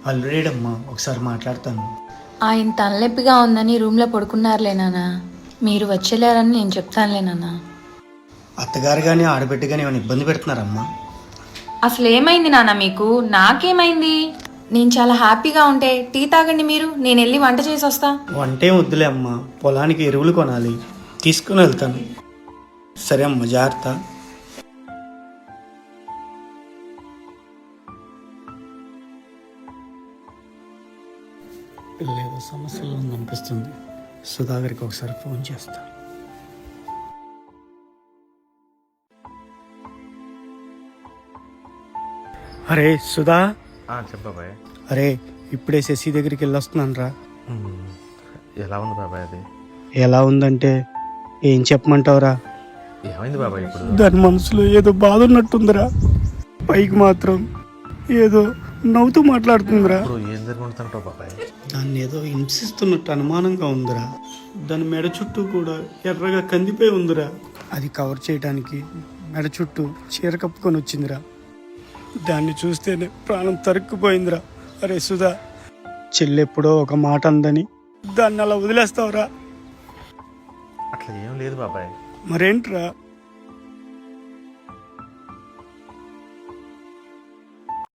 అల్లుడేడమ్మా, ఒకసారి మాట్లాడతాను. ఆయన తలనొప్పిగా ఉందని రూమ్లో పడుకున్నారులే నాన్న. మీరు వచ్చేలేరని నేను చెప్తానులే నాన్న. అత్తగారు కానీ ఆడబిడ్డ కానీ ఏమైనా ఇబ్బంది పెడుతున్నారమ్మా? అసలు ఏమైంది నాన్న మీకు? నాకేమైంది? నేను చాలా హ్యాపీగా ఉంటే టీ తాగండి మీరు, నేను వెళ్ళి వంట చేసి వస్తా. వంటేం వద్దులే అమ్మా, పొలానికి ఎరువులు కొనాలి, తీసుకుని వెళ్తాను. సరే అమ్మ, జాగ్రత్త. లేదో సమస్యలో అనిపిస్తుంది. సుధాకర్కి ఒకసారి ఫోన్ చేస్తా. అరే సుధా. చెప్పు బాబాయ్. అరే ఇప్పుడే శశి దగ్గరికి వెళ్ళొస్తున్నాను రా. ఎలా ఉంది బాబాయ్ అది? ఎలా ఉందంటే ఏం చెప్పమంటావురా? ఏమైంది బాబాయ్ ఇప్పుడు? దాని మనసులో ఏదో బాధ ఉన్నట్టుందిరా. పైకి మాత్రం ఏదో నవ్వుతూ మాట్లాడుతుందిరా. ఇప్పుడు ఏం జరుగుతుంటావు బాబాయ్? దాన్ని ఏదో హింసిస్తున్నట్టు అనుమానంగా ఉందిరా. దాని మెడ చుట్టూ కూడా ఎర్రగా కందిపోయి ఉందిరా. అది కవర్ చేయడానికి మెడ చుట్టూ చీర కప్పుకొని వచ్చిందిరా. దాన్ని చూస్తేనే ప్రాణం తరుక్కుపోయిందిరా. అరే సుధా, చెల్లెప్పుడో ఒక మాట అందని దాన్ని అలా వదిలేస్తావురా? అట్లా ఏం లేదు బాబాయ్. మరేంట్రా?